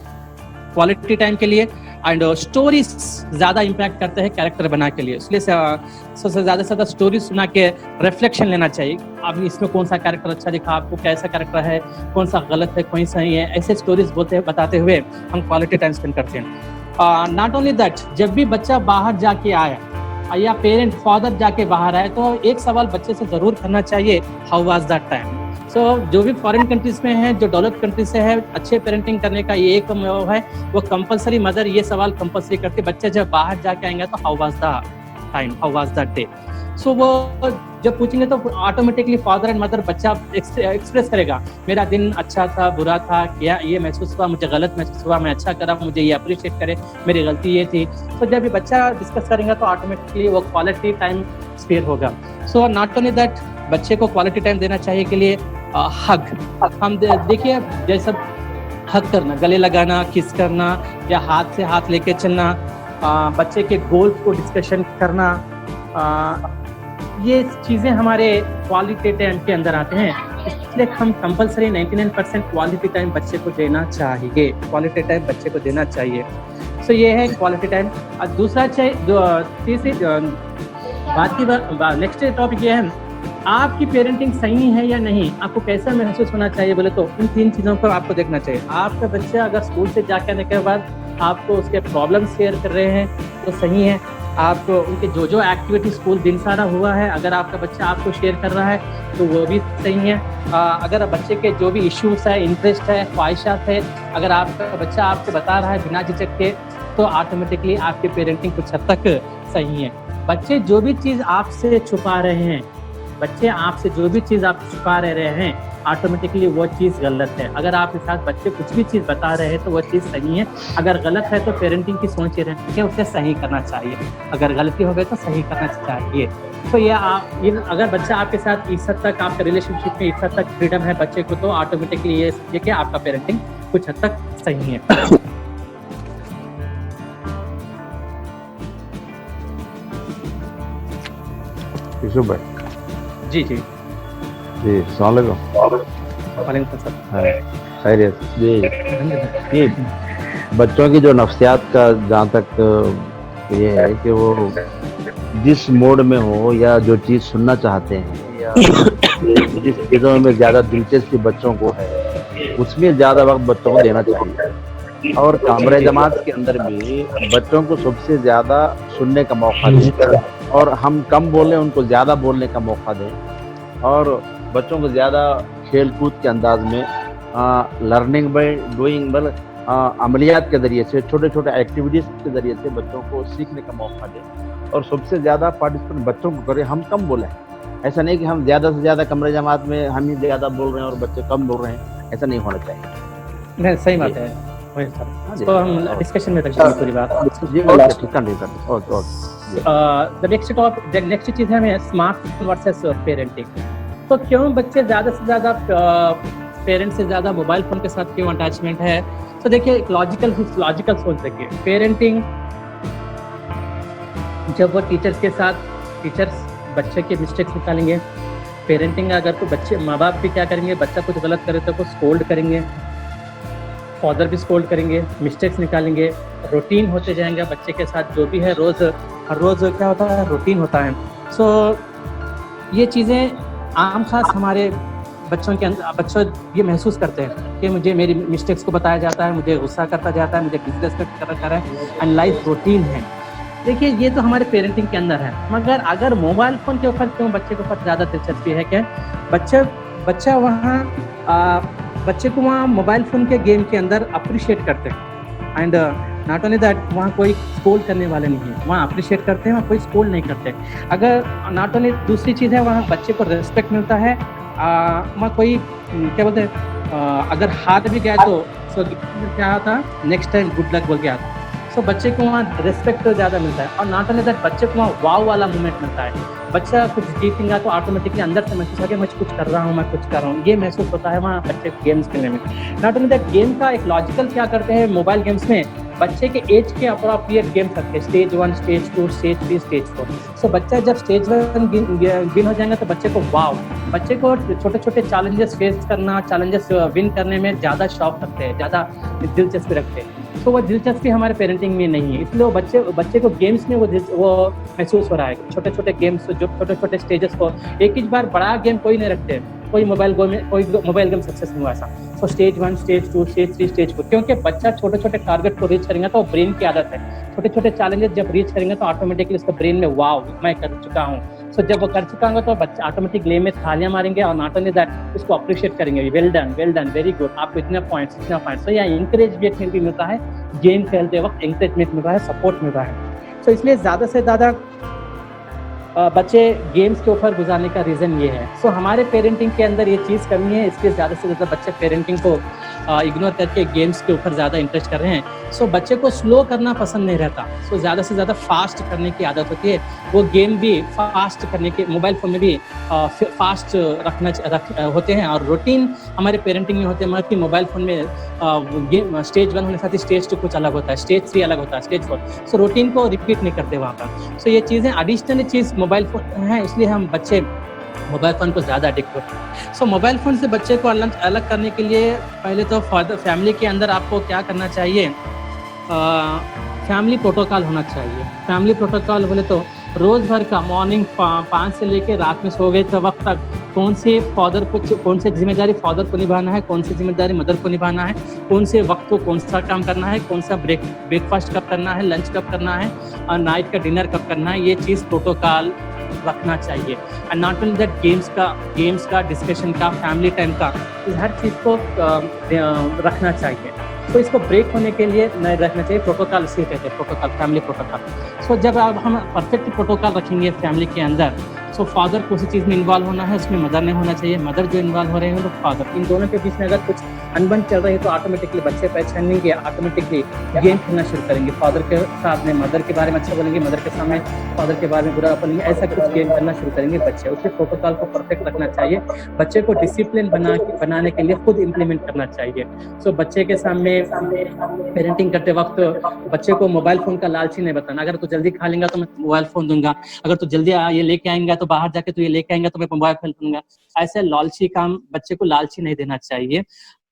क्वालिटी टाइम के लिए। एंड स्टोरीज ज्यादा इम्पैक्ट करते हैं कैरेक्टर बना के लिए, इसलिए सबसे ज्यादा से ज्यादा स्टोरी सुना के रिफ्लेक्शन लेना चाहिए। अब इसमें कौन सा कैरेक्टर अच्छा दिखा आपको, कैसा कैरेक्टर है, कौन सा गलत है, कौन सही है, ऐसे स्टोरीज बताते हुए हम क्वालिटी टाइम स्पेंड करते हैं। नॉट ओनली दैट, जब भी बच्चा बाहर जाके आया या पेरेंट, फादर जाके बाहर आए तो एक सवाल बच्चे से जरूर करना चाहिए, हाउ वाज दैट टाइम। सो जो भी फॉरेन कंट्रीज में है, जो डेवलप कंट्रीज से है, अच्छे पेरेंटिंग करने का ये एक है, वो कंपलसरी मदर ये सवाल कंपलसरी करते, बच्चे जब बाहर जाके आएंगे तो how was the time, how was that day. So वो जब पूछेंगे तो ऑटोमेटिकली फादर एंड मदर, बच्चा एक्सप्रेस करेगा, मेरा दिन अच्छा था, बुरा था, क्या ये महसूस हुआ, मुझे गलत महसूस हुआ, मैं अच्छा करा, मुझे ये अप्रिशिएट करे, मेरी गलती ये थी। तो जब ये बच्चा डिस्कस करेगा तो ऑटोमेटिकली वो क्वालिटी टाइम स्पेयर होगा। सो नॉट ओनली दैट, बच्चे को क्वालिटी टाइम देना चाहिए के लिए हग। हम देखिए, जैसे हग करना, गले लगाना, किस करना या हाथ से हाथ लेके चलना, बच्चे के गोल्स को डिस्कशन करना, ये चीज़ें हमारे क्वालिटी टाइम के अंदर आते हैं, इसलिए हम कंपलसरी 99% क्वालिटी टाइम बच्चे को देना चाहिए, क्वालिटी टाइम बच्चे को देना चाहिए। सो ये है क्वालिटी टाइम। और दूसरा तीसरी बात की नेक्स्ट टॉपिक ये है, आपकी पेरेंटिंग सही है या नहीं, आपको कैसा महसूस होना चाहिए बोले तो इन 3 चीज़ों पर आपको देखना चाहिए। आपका बच्चा अगर स्कूल से जाकर आने के बाद आपको उसके प्रॉब्लम शेयर कर रहे हैं तो सही है। आप उनके जो एक्टिविटी स्कूल दिन सारा हुआ है, अगर आपका बच्चा आपको शेयर कर रहा है तो वो भी सही है। अगर बच्चे के जो भी इश्यूज है, इंटरेस्ट है, ख्वाहिशात है, अगर आपका बच्चा आपको बता रहा है बिना झिझक के, तो ऑटोमेटिकली आपकी पेरेंटिंग कुछ हद तक सही है। बच्चे जो भी चीज़ आपसे छुपा रहे हैं, बच्चे आपसे जो भी चीज़ आप छुपा रहे हैं, ऑटोमेटिकली वो चीज़ गलत है। अगर आपके साथ बच्चे कुछ भी चीज़ बता रहे हैं तो वो चीज़ सही है, अगर गलत है तो पेरेंटिंग की सोच ये रहती है उसे सही करना चाहिए, अगर गलती हो गई तो सही करना चाहिए। तो ये अगर बच्चा आपके साथ इस हद तक, आपका रिलेशनशिप में इस हद तक फ्रीडम है बच्चे को, तो ऑटोमेटिकली ये समझिए कि आपका पेरेंटिंग कुछ हद तक सही है। यूसुफ भाई, जी जी जी अस्सलाम वालेकुम। वालेकुम सलाम। खैरियत जी। ये बच्चों की जो नफ्सियात का जहाँ तक ये है कि वो जिस मोड में हो या जो चीज़ सुनना चाहते हैं या जिस चीज़ों में ज़्यादा दिलचस्पी बच्चों को है उसमें ज़्यादा वक्त बच्चों को देना चाहिए। और कमरे जमात के अंदर भी बच्चों को सबसे ज़्यादा सुनने का मौका दें और हम कम बोलें, उनको ज़्यादा बोलने का मौका दें और बच्चों को ज़्यादा खेल कूद के अंदाज में लर्निंग बाय डूइंग बल अमलियात के ज़रिए से, छोटे छोटे एक्टिविटीज़ के ज़रिए से बच्चों को सीखने का मौका दें और सबसे ज़्यादा पार्टिसिपेट बच्चों को करें। हम कम बोलें, ऐसा नहीं कि हम ज़्यादा से ज़्यादा कमरे जमात में हम ही ज़्यादा बोल रहे हैं और बच्चे कम बोल रहे हैं, ऐसा नहीं होना चाहिए। नहीं, सही बात है। वही सर, तो हम डिस्कशन में रखेंगे पूरी बात। नेक्स्ट चीज़ है हमें स्मार्टफोन वर्सेस पेरेंटिंग। तो क्यों बच्चे ज़्यादा से ज़्यादा पेरेंट्स से ज़्यादा मोबाइल फ़ोन के साथ क्यों अटैचमेंट है? तो देखिए, एक लॉजिकल सोच देखिए। पेरेंटिंग जब वो टीचर्स बच्चे के मिस्टेक्स निकालेंगे। पेरेंटिंग अगर तो बच्चे माँ बाप भी क्या करेंगे, बच्चा कुछ गलत करे तो वो स्कोल्ड करेंगे, फादर भी स्कोल्ड करेंगे, मिस्टेक्स निकालेंगे, रूटीन होते जाएंगे बच्चे के साथ जो भी है। हर रोज़ क्या होता है, रूटीन होता है। सो ये चीज़ें आम खास हमारे बच्चों के अंदर, बच्चों ये महसूस करते हैं कि मुझे मेरी मिस्टेक्स को बताया जाता है, मुझे गुस्सा करता जाता है, मुझे डिसरेस्पेक्ट कर रहा है, एंड लाइफ रूटीन है। देखिए, ये तो हमारे पेरेंटिंग के अंदर है। मगर अगर मोबाइल फ़ोन के ऊपर क्यों बच्चे के ऊपर ज़्यादा दिलचस्पी है? क्या बच्चा बच्चे को वहाँ मोबाइल फ़ोन के गेम के अंदर अप्रिशिएट करते हैं। एंड नॉट ओनली दैट, वहाँ कोई स्कोल्ड करने वाले नहीं है, वहाँ अप्रिशिएट करते हैं, वहाँ कोई स्कोल्ड नहीं करते। अगर नॉट ओनली, दूसरी चीज़ है, वहाँ बच्चे को रिस्पेक्ट मिलता है। वहाँ कोई क्या बोलते हैं, अगर हाथ भी गया तो क्या था, नेक्स्ट टाइम गुड लक बोल के आता। सो बच्चे को वहाँ रिस्पेक्ट ज़्यादा मिलता है। और नॉट ओनली दैट, बच्चे को वहाँ वाव वाला मोमेंट मिलता है। बच्चा कुछ जीतेगा तो ऑटोमेटिकली अंदर से महसूस होगा कि मैं कुछ कर रहा हूँ, ये महसूस होता है वहाँ बच्चे गेम्स खेलने में। नॉट ओनली दैट, गेम का एक लॉजिकल क्या करते हैं मोबाइल गेम्स में, बच्चे के एज के अप्रोप्रिएट गेम करते हैं, स्टेज 1, स्टेज 2, स्टेज 3, स्टेज 4। सो बच्चा जब स्टेज 1 विन हो जाएगा तो बच्चे को बच्चे को छोटे छोटे चैलेंजेस फेस करना, चैलेंजेस विन करने में ज़्यादा शौक रखते हैं, ज़्यादा दिलचस्पी रखते हैं। तो वो दिलचस्पी हमारे पेरेंटिंग में नहीं है, इसलिए वो बच्चे को गेम्स में वो महसूस हो रहा है। छोटे छोटे गेम्स, जो छोटे छोटे स्टेजेस को एक ही बार बड़ा गेम कोई नहीं रखते। कोई मोबाइल गेम सक्सेस नहीं हुआ ऐसा। तो स्टेज 1, स्टेज 2, स्टेज 3, स्टेज 4, क्योंकि बच्चा छोटे छोटे टारगेट को रीच करेंगे तो ब्रेन की आदत है, छोटे छोटे चैलेंजेस जब रीच करेंगे तो ऑटोमेटिकली उसका ब्रेन में वाव मैं कर चुका हूँ। सो जब वो कर चुका होगा तो बच्चा ऑटोमेटिक गेम में थालियां मारेंगे और नॉट ओनली दैट, उसको अप्रिशिएट करेंगे, वेल डन, वेरी गुड, आपको इतने पॉइंट्स। तो यहाँ इंकरेजमेंट भी मिलता है, गेम खेलते वक्त इंकरेजमेंट मिल रहा है, सपोर्ट मिल रहा है। सो इसलिए ज़्यादा से ज़्यादा बच्चे गेम्स के ऊपर गुजारने का रीज़न ये है। सो हमारे पेरेंटिंग के अंदर ये चीज़ कमी है, इसलिए ज़्यादा से ज़्यादा बच्चे पेरेंटिंग को इग्नोर करके गेम्स के ऊपर ज़्यादा इंटरेस्ट कर रहे हैं। सो बच्चे को स्लो करना पसंद नहीं रहता, सो ज़्यादा से ज़्यादा फास्ट करने की आदत होती है। वो गेम भी फास्ट करने के, मोबाइल फ़ोन में भी फास्ट होते हैं, और रूटीन हमारे पेरेंटिंग में होते हैं, मगर कि मोबाइल फ़ोन में गेम स्टेज 1 होने के साथ ही स्टेज 2 कुछ अलग होता है, स्टेज 3 अलग होता है, स्टेज 4, सो रूटीन को रिपीट नहीं करते वहाँ पर। सो ये चीज़ें एडिशनल चीज़ मोबाइल फ़ोन है, इसलिए हम बच्चे मोबाइल फ़ोन को ज़्यादा एडिक्ट होते हैं। सो मोबाइल फ़ोन से बच्चे को अलग करने के लिए पहले तो फैमिली के अंदर आपको क्या करना चाहिए, फैमिली प्रोटोकॉल होना चाहिए। फैमिली प्रोटोकॉल बोले तो रोज़ भर का मॉर्निंग 5 से लेकर रात में सो गए तो वक्त तक कौन से जिम्मेदारी फादर को निभाना है, कौन सी जिम्मेदारी मदर को निभाना है, कौन से वक्त को कौन सा काम करना है, कौन सा ब्रेकफास्ट कब करना है, लंच कब करना है, और नाइट का डिनर कब करना है, ये चीज़ प्रोटोकॉल रखना चाहिए। And not only that, games का डिस्कशन का, फैमिली टाइम का, इस हर चीज़ को रखना चाहिए। तो इसको ब्रेक होने के लिए नहीं रखना चाहिए। प्रोटोकॉल इसे कहते हैं, प्रोटोकॉल, फैमिली प्रोटोकॉल। सो जब अब हम परफेक्ट प्रोटोकॉल रखेंगे फैमिली के अंदर, सो फादर को उसी चीज़ में इन्वॉल्व होना है, उसमें मदर नहीं होना चाहिए। मदर जो इन्वॉल्व हो रहे हैं तो फादर, इन दोनों के बीच में अगर कुछ अनबन चल रही है तो ऑटोमेटिकली बच्चे पहचानेंगे, ऑटोमेटिकली गेम खेलना शुरू करेंगे। फादर के साथ में मदर के बारे में अच्छा बोलेंगे, मदर के सामने फादर के बारे में बुरा बोलेंगे, ऐसा कुछ गेम करना शुरू करेंगे बच्चे। उसके प्रोटोकॉल को परफेक्ट रखना चाहिए। बच्चे को डिसिप्लिन बनाने के लिए खुद इम्प्लीमेंट करना चाहिए। सो बच्चे के सामने पेरेंटिंग करते वक्त बच्चे को मोबाइल फ़ोन का लालची नहीं बताना। अगर तू जल्दी खा लेगा तो मैं मोबाइल फ़ोन दूंगा, अगर तू जल्दी ये लेके आएंगा तो बाहर जाके तू ये लेके आएंगा तो मैं मोबाइल फ़ोन दूंगा। ऐसे लालची काम, बच्चे को लालची नहीं देना चाहिए।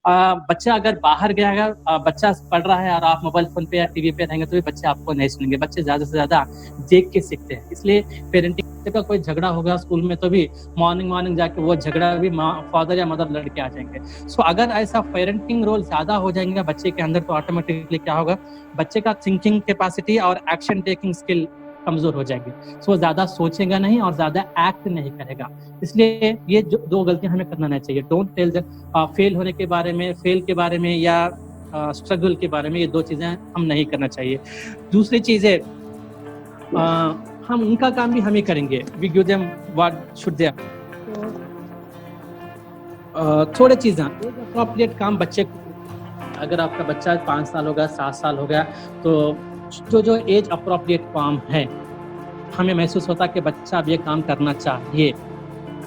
बच्चा अगर बाहर गया है, बच्चा पढ़ रहा है और आप मोबाइल फ़ोन पे या टीवी पे रहेंगे तो भी बच्चे आपको नहीं सुनेंगे। बच्चे ज़्यादा से ज़्यादा देख के सीखते हैं। इसलिए पेरेंटिंग का कोई झगड़ा होगा स्कूल में तो भी मॉर्निंग जाके वो झगड़ा भी फादर या मदर लड़के आ जाएंगे। सो अगर ऐसा पेरेंटिंग रोल ज़्यादा हो जाएंगे बच्चे के अंदर तो ऑटोमेटिकली क्या होगा, बच्चे का थिंकिंग कैपेसिटी और एक्शन टेकिंग स्किल कमजोर हो जाएगी। सो ज्यादा सोचेगा नहीं और ज्यादा एक्ट नहीं करेगा। इसलिए ये जो 2 गलतियां हमें करना नहीं चाहिए। डोंट टेल फेल होने के बारे में, फेल के बारे में या स्ट्रगल के बारे में, ये 2 चीजें हम नहीं करना चाहिए। दूसरी चीज है, हम उनका काम भी हम ही करेंगे। We give them what should they. थोड़े चीजें अप्रोप्रिएट काम बच्चे को, अगर आपका बच्चा 5 साल हो गया, 7 साल हो गया, तो जो एज अप्रोप्रिएट काम है, हमें महसूस होता है कि बच्चा अब ये काम करना चाहिए,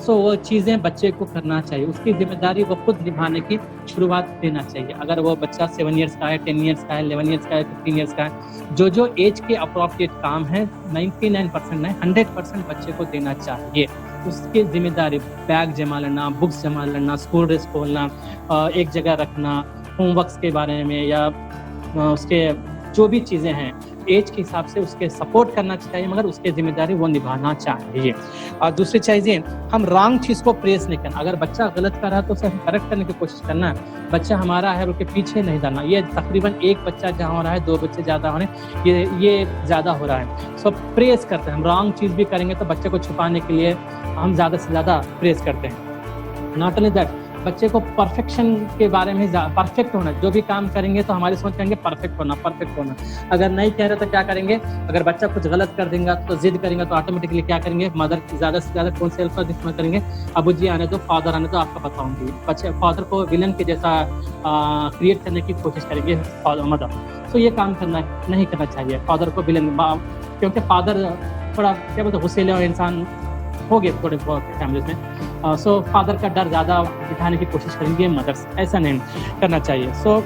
सो वो चीज़ें बच्चे को करना चाहिए। उसकी जिम्मेदारी वो खुद निभाने की शुरुआत देना चाहिए। अगर वो बच्चा 7 ईयर्स का है, 10 ईयर्स का है, 11 ईयर्स का है, 15 ईयर्स का है, जो एज के अप्रोप्रिएट काम है 99% नहीं, 100% बच्चे को देना चाहिए। उसकी जिम्मेदारी बैग जमा लेना, बुक्स जमा लेना, स्कूल ड्रेस खोलना, एक जगह रखना, होमवर्क्स के बारे में या उसके जो भी चीज़ें हैं एज के हिसाब से उसके सपोर्ट करना चाहिए, मगर उसकी जिम्मेदारी वो निभाना चाहिए। और दूसरी चीज़ें, हम रॉन्ग चीज़ को प्रेस नहीं करना। अगर बच्चा गलत कर रहा है तो उसे करेक्ट करने की कोशिश करना है। बच्चा हमारा है उसके पीछे नहीं डालना। ये तकरीबन 1 बच्चा जहाँ हो रहा है, 2 बच्चे ज़्यादा हो रहे हैं, ये ज़्यादा हो रहा है। सो प्रेस करते हैं हम, रॉन्ग चीज़ भी करेंगे तो बच्चे को छुपाने के लिए हम ज़्यादा से ज़्यादा प्रेस करते हैं। नॉट ओनली दैट, बच्चे को परफेक्शन के बारे में परफेक्ट होना, जो भी काम करेंगे तो हमारी सोच करेंगे परफेक्ट होना। अगर नहीं कह रहे तो क्या करेंगे, अगर बच्चा कुछ गलत कर देगा तो जिद करेंगे तो ऑटोमेटिकली क्या करेंगे, मदर ज़्यादा से ज़्यादा कौन से अल्फाज इस्तेमाल करेंगे, अबू जी आने दो, फादर आने दो, आपको बताऊंगी। बच्चे फादर को विलन के जैसा क्रिएट करने की कोशिश करेंगे मदर। तो ये काम नहीं करना चाहिए फादर को विलन, क्योंकि फादर थोड़ा क्या बोलते गुस्सेले और इंसान हो गए थोड़े बहुत फैमिलीज में। सो फादर का डर ज़्यादा दिखाने की कोशिश करेंगे मदर्स, ऐसा नहीं करना चाहिए। सो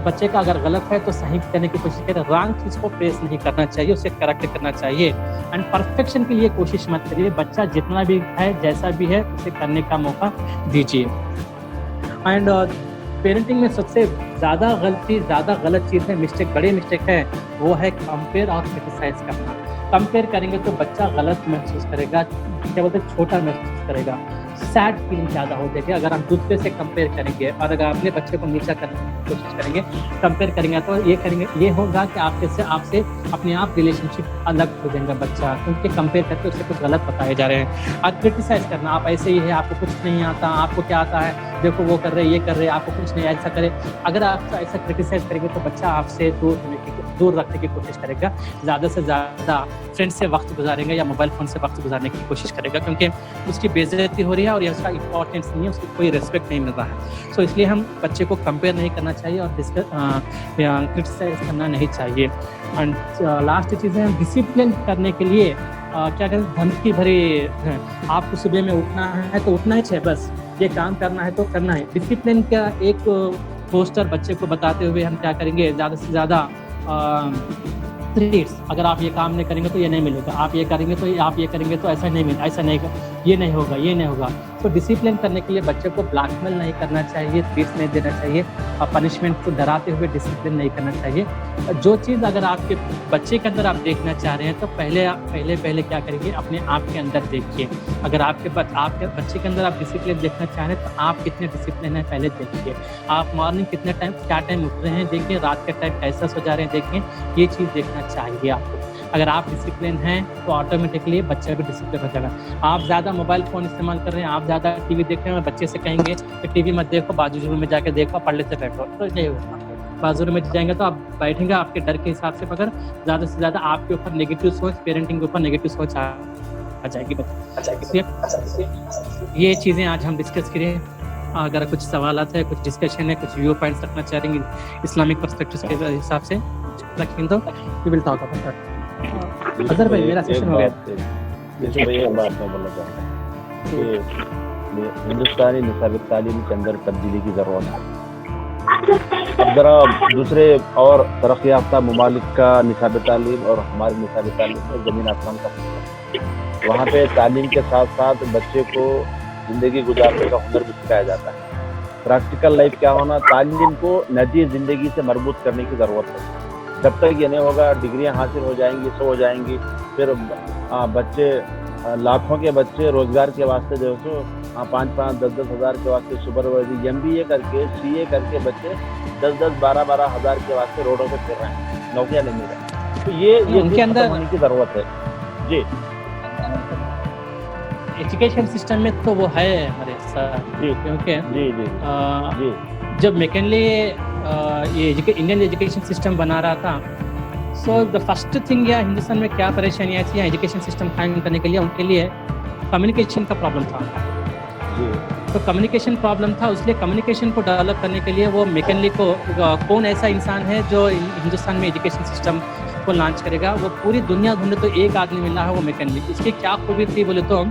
बच्चे का अगर गलत है तो सही करने की कोशिश करें, रॉन्ग चीज़ को प्रेस नहीं करना चाहिए, उसे करेक्ट करना चाहिए। एंड परफेक्शन के लिए कोशिश मत करिए। बच्चा जितना भी है, जैसा भी है, उसे करने का मौका दीजिए। एंड पेरेंटिंग में सबसे ज़्यादा गलत चीज़ है, बड़े मिस्टेक है, वो है कंपेयर और क्रिटिसाइज करना। कंपेयर करेंगे तो बच्चा गलत महसूस करेगा, क्या बोलते हैं, छोटा महसूस करेगा, सैड फीलिंग ज़्यादा हो जाएगी। अगर हम दूसरे से कंपेयर करेंगे और अगर अपने बच्चे को नीचा करने की कोशिश करेंगे, कंपेयर करेंगे तो ये होगा कि आपसे अपने आप रिलेशनशिप अलग हो जाएगा बच्चा, क्योंकि कंपेयर करके उससे कुछ गलत बताए जा रहे हैं। और क्रिटिसाइज करना, आप ऐसे ही है, आपको कुछ नहीं आता, आपको क्या आता है, देखो वो कर रहे, ये कर रहे, आपको कुछ नहीं ऐसा करे। अगर आप ऐसा क्रिटिसाइज करेंगे तो बच्चा आपसे दूर रखने की कोशिश करेगा, ज़्यादा से ज़्यादा फ्रेंड से वक्त गुजारेगा या मोबाइल फ़ोन से वक्त गुजारने की कोशिश करेगा, क्योंकि उसकी बेइज्जती हो रही है और ये उसका इंपॉर्टेंस नहीं है, उसको कोई रिस्पेक्ट नहीं मिल रहा है। सो इसलिए हम बच्चे को कंपेयर नहीं करना चाहिए और क्रिटिसाइज करना नहीं चाहिए। एंड लास्ट चीज़ है, डिसिप्लिन करने के लिए क्या कहते हैं, धमकी भरी है। आपको सुबह में उठना है तो उठना है, बस ये काम करना है तो करना है। डिसिप्लिन का एक पोस्टर बच्चे को बताते हुए हम क्या करेंगे, ज़्यादा से ज़्यादा थ्रेट्स, अगर आप ये काम नहीं करेंगे तो ये नहीं मिलेगा, आप ये करेंगे तो आप ये करेंगे तो ऐसा नहीं मिलेगा, ऐसा नहीं, ये नहीं होगा, ये नहीं होगा। तो डिसिप्लिन करने के लिए बच्चे को ब्लैकमेल नहीं करना चाहिए, थ्रेट्स नहीं देना चाहिए और पनिशमेंट को डराते हुए डिसिप्लिन नहीं करना चाहिए। जो चीज़ अगर आपके बच्चे के अंदर आप देखना चाह रहे हैं तो पहले क्या करेंगे, अपने आप के अंदर देखिए। अगर आपके बच्चे के अंदर आप डिसिप्लिन देखना चाह रहे हैं तो आप कितने डिसिप्लिन हैं पहले देखिए। आप मॉर्निंग क्या टाइम उठ रहे हैं देखिए, रात के टाइम कैसा सो जा रहे हैं देखिए, ये चीज़ देखना चाहिए आपको। अगर आप डिसिप्लिन हैं तो ऑटोमेटिकली बच्चा भी डिसिप्लिन हो जाएगा। आप ज़्यादा मोबाइल फ़ोन इस्तेमाल कर रहे हैं, आप ज़्यादा टीवी देख रहे हैं, बच्चे से कहेंगे कि टीवी मत देखो, बाजू रूम में जाके देखो, पढ़ लेते बैठो, तो नहीं होगा। बाजू में जाएंगे तो आप बैठेंगे आपके डर के हिसाब से, मगर ज़्यादा से ज़्यादा आपके ऊपर नेगेटिव सोच, पेरेंटिंग के ऊपर नेगेटिव सोच आ जाएगी बच्चे। ये चीज़ें आज हम डिस्कस करें। अगर कुछ सवालात है, कुछ डिस्कशन है, कुछ व्यू पॉइंट्स रखना चाह रहे हैं इस्लामिक पर्सपेक्टिव के हिसाब से रखेंगे तो we will talk about that. Azhar भाई मेरा सेशन हो गया। जैसे भाई एक बात मैं बोलना चाहता हूँ कि हिंदुस्तानी निसाब तालीम के अंदर तब्दीली की ज़रूरत है। अब जरा दूसरे और तरक्की याफ्ता ममालिक का निसाब तालीम और हमारे निसाब तालीम में ज़मीन आसमान का फर्क है। वहाँ पे तालीम के साथ साथ बच्चे को ज़िंदगी गुजारने का हुनर भी सिखाया जाता है। प्रैक्टिकल लाइफ क्या होना, तालीम को नजी ज़िंदगी से मरबूत करने की ज़रूरत है। जब तक ये नहीं होगा, डिग्रियां हासिल हो जाएंगी, सो हो जाएंगी, फिर बच्चे लाखों के बच्चे रोजगार के वास्ते जो सो 5-5, 10-10 हज़ार के वास्ते सुपरवाइजर MBA करके CA करके बच्चे 10-10, 12-12 हज़ार के वास्ते रोडों पे फिर रहे हैं, नौकरियां नहीं मिल रही। तो ये उनके अंदर होने की ज़रूरत है जी। एजुकेशन सिस्टम में तो वो है हमारे साथ जी, क्योंकि जी जब मैकेनली ये इंडियन एजुकेशन सिस्टम बना रहा था, सो द फर्स्ट थिंग या हिंदुस्तान में क्या परेशानियाँ थी एजुकेशन सिस्टम कायम करने के लिए, उनके लिए कम्युनिकेशन का प्रॉब्लम था। तो कम्युनिकेशन प्रॉब्लम था, इसलिए कम्युनिकेशन को डेवलप करने के लिए वो मैकेनली को कौन ऐसा इंसान है जो हिंदुस्तान में एजुकेशन सिस्टम को लॉन्च करेगा। वो पूरी दुनिया ढूंढे तो एक आदमी मिला है, वो मैकेनली। इसकी क्या खूबी थी बोले तो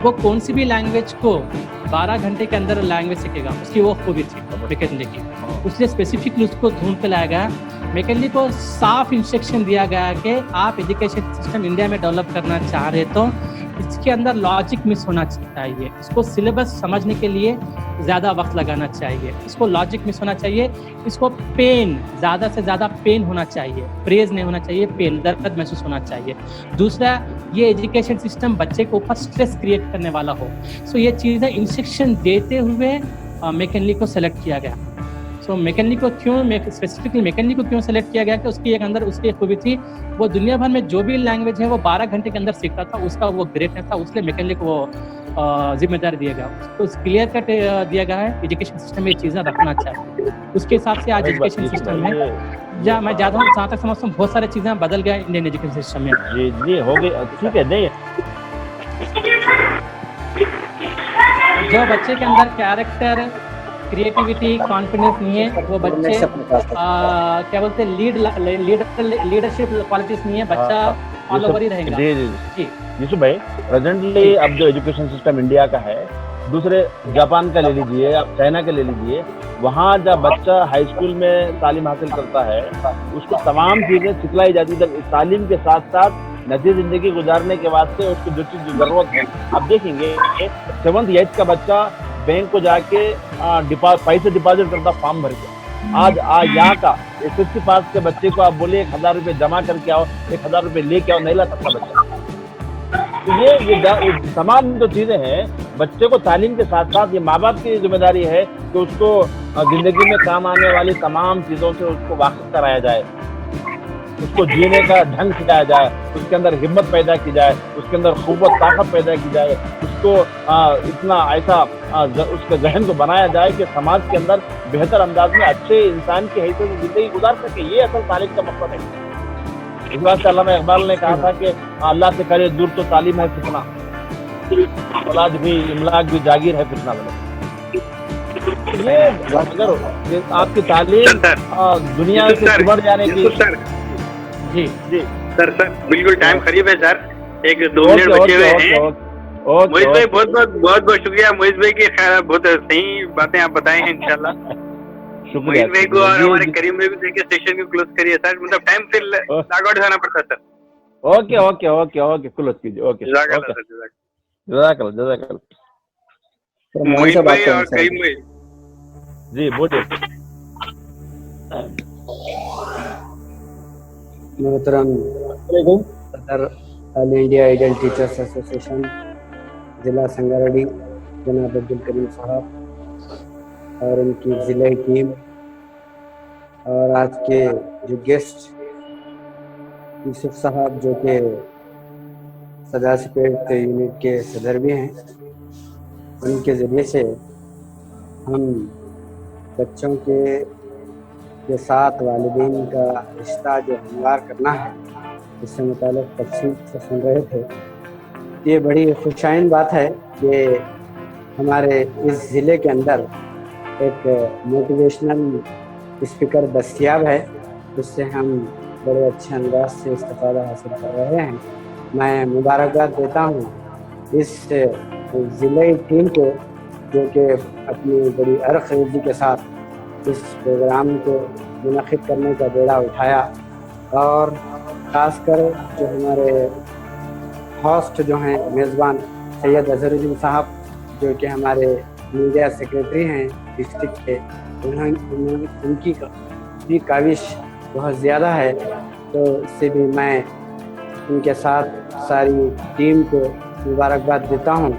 वो कौन सी भी लैंग्वेज को 12 घंटे के अंदर लैंग्वेज सीखेगा, उसकी वो खूबी थी मैकेनली की। उसलिए स्पेसिफिकली उसको ढूंढ के लाया गया। मैकेनली को साफ इंस्ट्रक्शन दिया गया कि आप एजुकेशन सिस्टम इंडिया में डेवलप करना चाह रहे तो इसके अंदर लॉजिक मिस होना चाहिए, इसको सिलेबस समझने के लिए ज़्यादा वक्त लगाना चाहिए, इसको लॉजिक मिस होना चाहिए, इसको पेन, ज़्यादा से ज़्यादा पेन होना चाहिए, प्रेज नहीं होना चाहिए, पेन, दर्द महसूस होना चाहिए। दूसरा, ये एजुकेशन सिस्टम बच्चे के ऊपर स्ट्रेस क्रिएट करने वाला हो। सो ये चीज़ें इंस्ट्रक्शन देते हुए मैकेनली को सेलेक्ट किया गया। सो मैकेनली को स्पेसिफिकली मैकेनली को क्यों सेलेक्ट किया गया कि उसकी एक अंदर उसकी एक खूबी थी, वो दुनिया भर में जो भी लैंग्वेज है वो 12 घंटे के अंदर सीखता था, उसका वो ग्रेटनेस था, उसलिए मैकेनली को वो जिम्मेदारी दिया गया। तो क्लियर कट दिया गया है एजुकेशन सिस्टम में ये चीज़ें रखना चाहिए। उसके हिसाब से आज एजुकेशन सिस्टम में मैं ज़्यादा हूँ, जहाँ तक समझता हूँ बहुत सारी चीज़ें बदल गया इंडियन एजुकेशन सिस्टम में। जी हो गई, ठीक है। नहीं, जो बच्चे के अंदर कैरेक्टर, क्रिएटिविटी, कॉन्फिडेंस नहीं है, वो बच्चे क्या बोलते हैं लीडरशिप क्वालिटीज नहीं है, बच्चा ऑल ओवर ही रहेगा। जी यूसुफ भाई, प्रेजेंटली अब जो एजुकेशन सिस्टम इंडिया का है, दूसरे जापान का ले लीजिए, आप चाइना का ले लीजिए, वहाँ जब बच्चा हाई स्कूल में तालीम हासिल करता है उसको तमाम चीज़ें सिखलाई जाती है। तालीम के साथ साथ नजी ज़िंदगी गुजारने के वास्ते उसको जो चीज़ की ज़रूरत है, आप देखेंगे 7th 8th का बच्चा बैंक को जाके पैसे डिपॉजिट करता फॉर्म भर के। आज यहाँ का SSC पास के बच्चे को आप बोले 1000 रुपये जमा करके आओ, 1000 रुपये लेके आओ, नहीं ला सकता बच्चा। तो ये तमाम जो चीज़ें हैं, बच्चे को तालीम के साथ साथ ये माँ बाप की जिम्मेदारी है कि उसको ज़िंदगी में काम आने वाली तमाम चीज़ों से उसको वाकिफ कराया जाए। उसको जीने का ढंग सिखाया जाए, उसके अंदर हिम्मत पैदा की जाए, उसके अंदर क़ुव्वत ताकत पैदा की जाए, उसको इतना ऐसा उसके जहन को बनाया जाए कि समाज के अंदर बेहतर अंदाज में अच्छे इंसान की हैसियत से जिंदगी गुजार सके। ये असल तालीम का मकसद है। इस बात से अल्लामा इकबाल ने कहा था कि अल्लाह से करे दूर तो तालीम है फितना, औलाद भी इमलाक भी जागीर है फितना बने। ये अगर आपकी तालीम दुनिया से उभर जाने की। सर जी जी सर बिल्कुल टाइम करीब है सर, एक 2 मिनट बचे हुए हैं। मोहित भाई बहुत शुक्रिया मोहित भाई की, खैर बहुत सही बातें आप बताए हैं इंशाल्लाह। मोहित भाई को और हमारे करीम भाई को देखिए सेशन को क्लोज करिए सर, मतलब टाइम फिर लॉग आउट होना पड़ता है सर। ओके क्लोज कीजिए। ओके जज़ाकल्लाह। मोहित भाई और करीम भाई जी बोलिए। मोहतरम सदर all India ideal teachers association जिला संगारेड्डी जनाब अब्दुल करीम साहब और उनकी ज़िले टीम, और आज के जो गेस्ट यूसुफ साहब जो कि सदाशिवपेट यूनिट के सदर भी हैं, उनके ज़रिए से हम बच्चों के साथ वालिदैन का रिश्ता जो हमवार करना है, इससे मुताल्लिक़ तफसील से सुन रहे थे। ये बड़ी खुशाइन बात है कि हमारे इस ज़िले के अंदर एक मोटिवेशनल स्पीकर दस्तयाब है, जिससे हम बड़े अच्छे अंदाज से इस्तिफ़ादा हासिल कर रहे हैं। मैं मुबारकबाद देता हूँ इस ज़िले टीम को, जो कि अपनी बड़ी अरख़ के साथ इस प्रोग्राम को मुनक़िद करने का बेड़ा उठाया, और ख़ासकर जो हमारे होस्ट जो हैं मेज़बान सैयद अज़हरुद्दीन साहब, जो कि हमारे मीडिया सेक्रेटरी हैं डिस्ट्रिक्ट के, उनकी भी काविश बहुत ज़्यादा है। तो इससे भी मैं उनके साथ सारी टीम को मुबारकबाद देता हूँ,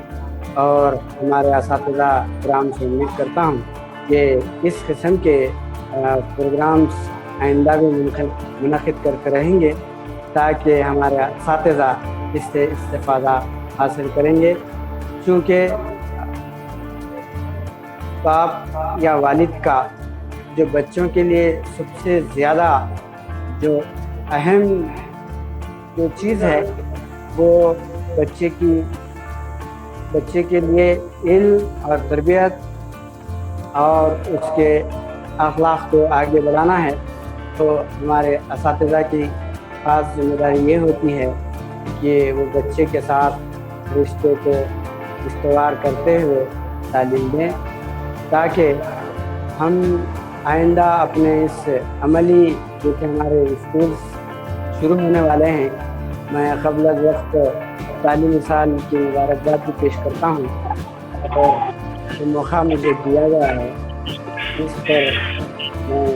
और हमारे असातिज़ा किराम से उम्मीद करता हूँ कि इस किस्म के प्रोग्राम्स आइंदा भी मुनक़िद करते रहेंगे, ताकि हमारे असातिज़ा इससे इस्तिफ़ादा हासिल करेंगे। क्योंकि बाप या वालिद का जो बच्चों के लिए सबसे ज़्यादा जो अहम जो चीज़ है, वो बच्चे के लिए इल्म और तरबियत और उसके अखलाक को आगे बढ़ाना है। तो हमारे असातिज़ा की ख़ास जिम्मेदारी ये होती है कि वो बच्चे के साथ रिश्ते को इस्तवार करते हुए तालीम दें, ताकि हम आइंदा अपने इस अमली जो कि हमारे स्कूल शुरू होने वाले हैं, मैं क़ब्ल वक्त तालीमी साल की मुबारकबाद भी पेश करता हूँ, और जो मौका मुझे दिया गया है इस पर मैं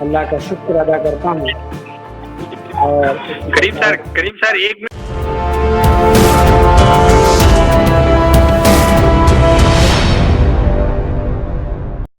अल्लाह का शुक्र अदा करता हूँ। और करीम सर 1 मिनट